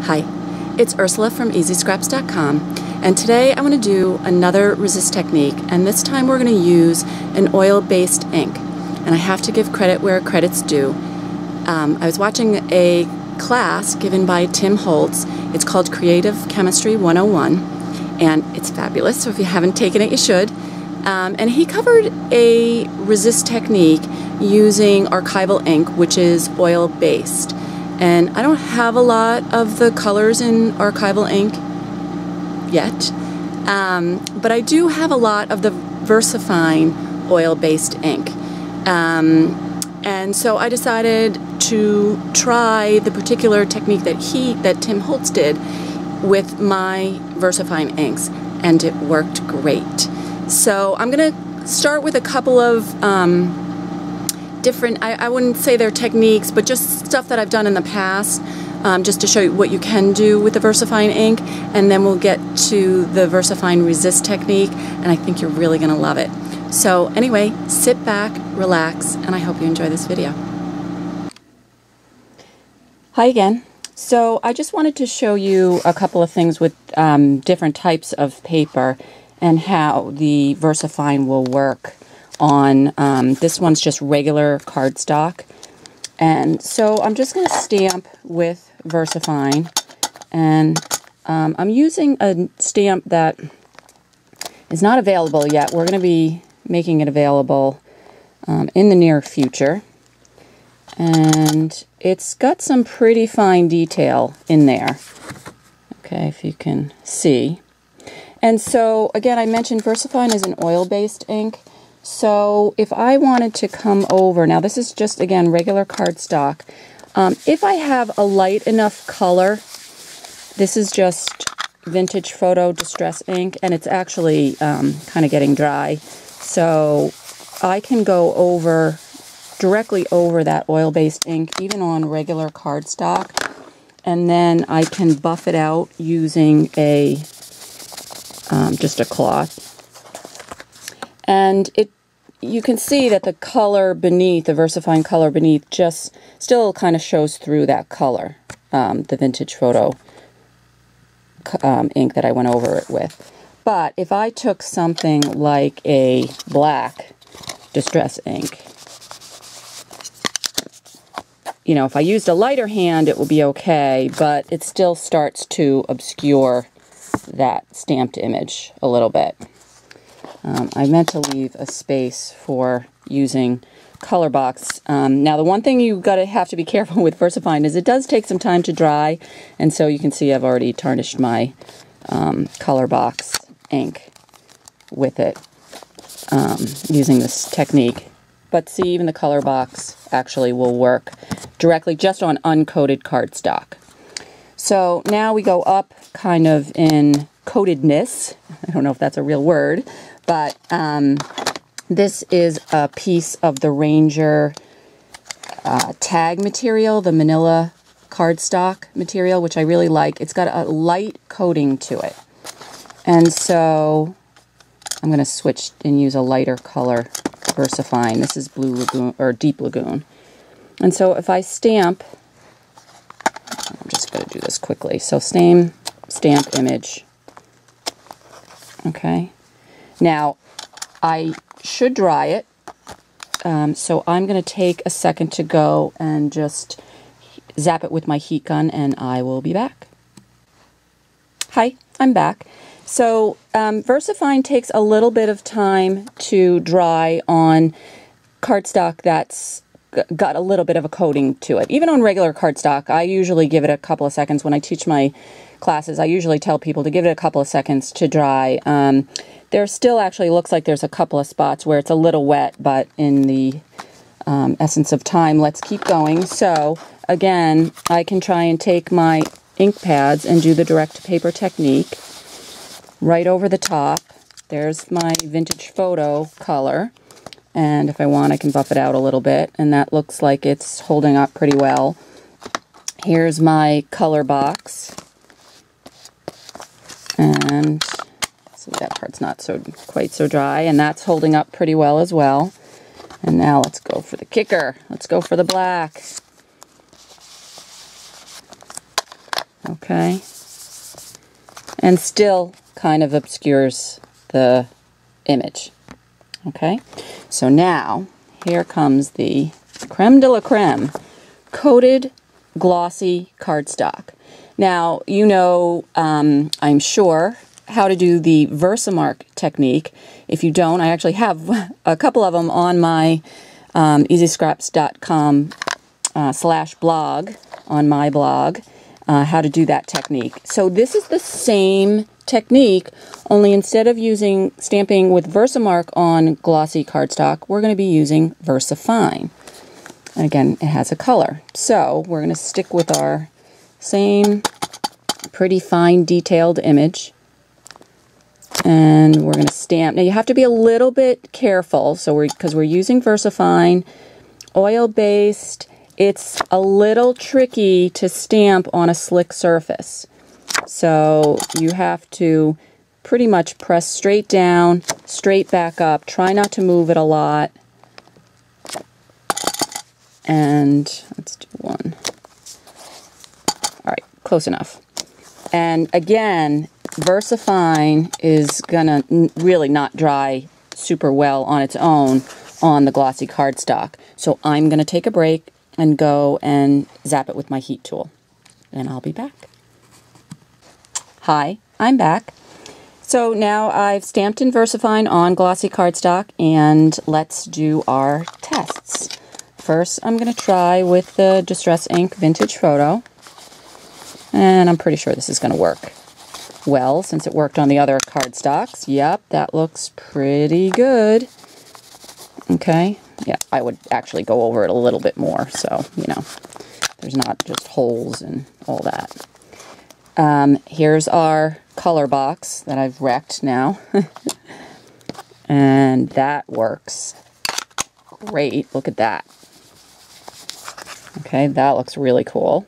Hi, it's Ursula from EasyScraps.com, and today I'm going to do another resist technique, and this time we're going to use an oil-based ink. And I have to give credit where credit's due. I was watching a class given by Tim Holtz. It's called Creative Chemistry 101, and it's fabulous, so if you haven't taken it, you should. And he covered a resist technique using archival ink, which is oil-based. And I don't have a lot of the colors in archival ink yet, but I do have a lot of the Versafine oil-based ink. And so I decided to try the particular technique that Tim Holtz did with my Versafine inks, and it worked great. So I'm going to start with a couple of different, I wouldn't say they're techniques, but just stuff that I've done in the past, just to show you what you can do with the Versafine ink, and then we'll get to the Versafine resist technique, and I think you're really going to love it. So anyway, sit back, relax, and I hope you enjoy this video. Hi again. So I just wanted to show you a couple of things with different types of paper and how the Versafine will work on, this one's just regular cardstock. And so I'm just going to stamp with Versafine, and I'm using a stamp that is not available yet. We're going to be making it available in the near future. And it's got some pretty fine detail in there. Okay, if you can see. And so, again, I mentioned Versafine is an oil-based ink. So if I wanted to come over, now this is just, again, regular cardstock. If I have a light enough color, this is just Vintage Photo Distress ink, and it's actually kind of getting dry. So I can go over, directly over that oil-based ink, even on regular cardstock, and then I can buff it out using a just a cloth. And you can see that the color beneath, the Versafine color beneath, just still kind of shows through that color, the Vintage Photo ink that I went over it with. But if I took something like a black Distress ink, you know, if I used a lighter hand, it will be okay, but it still starts to obscure that stamped image a little bit. I meant to leave a space for using color box. Now, the one thing you have to be careful with Versafine is it does take some time to dry, and so you can see I've already tarnished my color box ink with it using this technique. But see, even the color box actually will work directly just on uncoated cardstock. So now we go up kind of in coatedness. I don't know if that's a real word, but this is a piece of the Ranger tag material, the manila cardstock material, which I really like. It's got a light coating to it. And so I'm going to switch and use a lighter color Versafine. This is Blue Lagoon, or Deep Lagoon. And so if I stamp, I'm just going to do this quickly. So same stamp image. Okay. Now, I should dry it. So I'm going to take a second to go and just zap it with my heat gun, and I will be back. Hi, I'm back. So Versafine takes a little bit of time to dry on cardstock that's got a little bit of a coating to it. Even on regular cardstock, I usually give it a couple of seconds. When I teach my classes, I usually tell people to give it a couple of seconds to dry. There still actually looks like there's a couple of spots where it's a little wet, but in the essence of time, let's keep going. So again, I can try and take my ink pads and do the direct paper technique. Right over the top, there's my Vintage Photo color, and if I want I can buff it out a little bit, and that looks like it's holding up pretty well. Here's my color box, and see, that part's not quite so dry, and that's holding up pretty well as well. And now let's go for the kicker. Let's go for the black. Okay. And still kind of obscures the image. Okay. So now, here comes the creme de la creme, coated glossy cardstock. Now, you know, I'm sure, how to do the Versamark technique. If you don't, I actually have a couple of them on my easyscraps.com /blog, on my blog, how to do that technique. So this is the same technique, only instead of using stamping with Versamark on glossy cardstock, we're going to be using Versafine. And again, it has a color. So we're going to stick with our same pretty fine detailed image. And we're going to stamp. Now you have to be a little bit careful, so because we're using Versafine, oil-based, it's a little tricky to stamp on a slick surface. So you have to pretty much press straight down, straight back up. Try not to move it a lot. And let's do one. All right, close enough. And again, Versafine is gonna really not dry super well on its own on the glossy cardstock. So I'm gonna take a break and go and zap it with my heat tool. And I'll be back. Hi, I'm back. So now I've stamped in Versafine on glossy cardstock, and let's do our tests. First, I'm going to try with the Distress Ink Vintage Photo, and I'm pretty sure this is going to work well since it worked on the other cardstocks. Yep, that looks pretty good. Okay, yeah, I would actually go over it a little bit more, so, you know, there's not just holes and all that. Here's our color box that I've wrecked now. And that works great. Look at that. Okay, that looks really cool.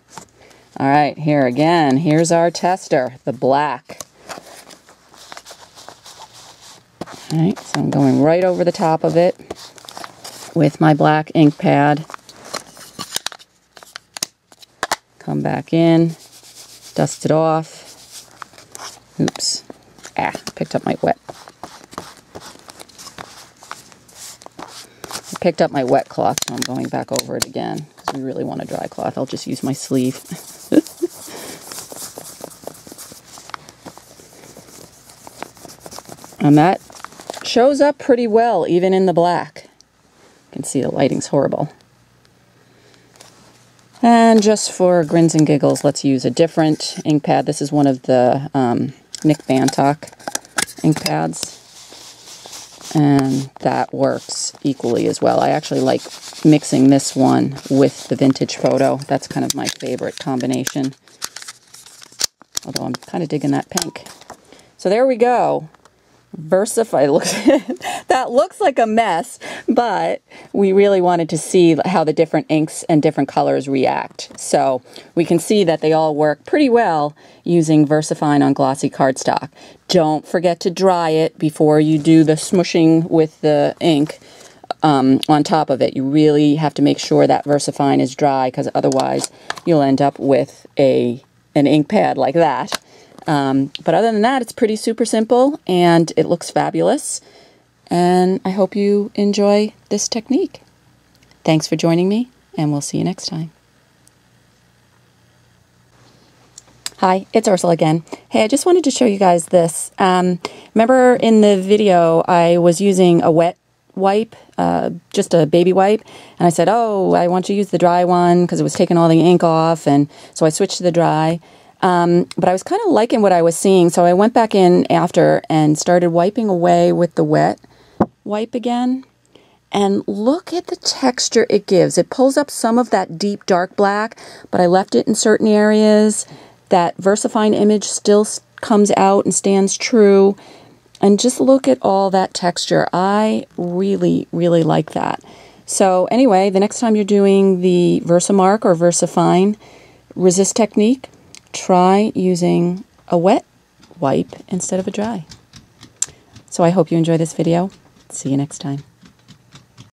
All right, here again, here's our tester, the black. All right, so I'm going right over the top of it with my black ink pad. Come back in, dust it off. Oops, picked up my wet. I picked up my wet cloth, so I'm going back over it again. Because we really want a dry cloth. I'll just use my sleeve. And that shows up pretty well, even in the black. You can see the lighting's horrible. And just for grins and giggles, let's use a different ink pad. This is one of the Nick Bantock ink pads. And that works equally as well. I actually like mixing this one with the Vintage Photo. That's kind of my favorite combination. Although I'm kind of digging that pink. So there we go. Versafine. That looks like a mess, but we really wanted to see how the different inks and different colors react. So we can see that they all work pretty well using Versafine on glossy cardstock. Don't forget to dry it before you do the smushing with the ink on top of it. You really have to make sure that Versafine is dry, because otherwise you'll end up with an ink pad like that. But other than that, it's pretty super simple, and it looks fabulous. And I hope you enjoy this technique. Thanks for joining me, and we'll see you next time. Hi, it's Ursula again. Hey, I just wanted to show you guys this. Remember in the video, I was using a wet wipe, just a baby wipe, and I said, oh, I want you to use the dry one because it was taking all the ink off, and so I switched to the dry. But I was kind of liking what I was seeing, so I went back in after and started wiping away with the wet wipe again. And look at the texture it gives. It pulls up some of that deep dark black, but I left it in certain areas. That Versafine image still comes out and stands true. And just look at all that texture. I really, really like that. So anyway, the next time you're doing the Versamark or Versafine resist technique, try using a wet wipe instead of a dry. So I hope you enjoy this video. See you next time.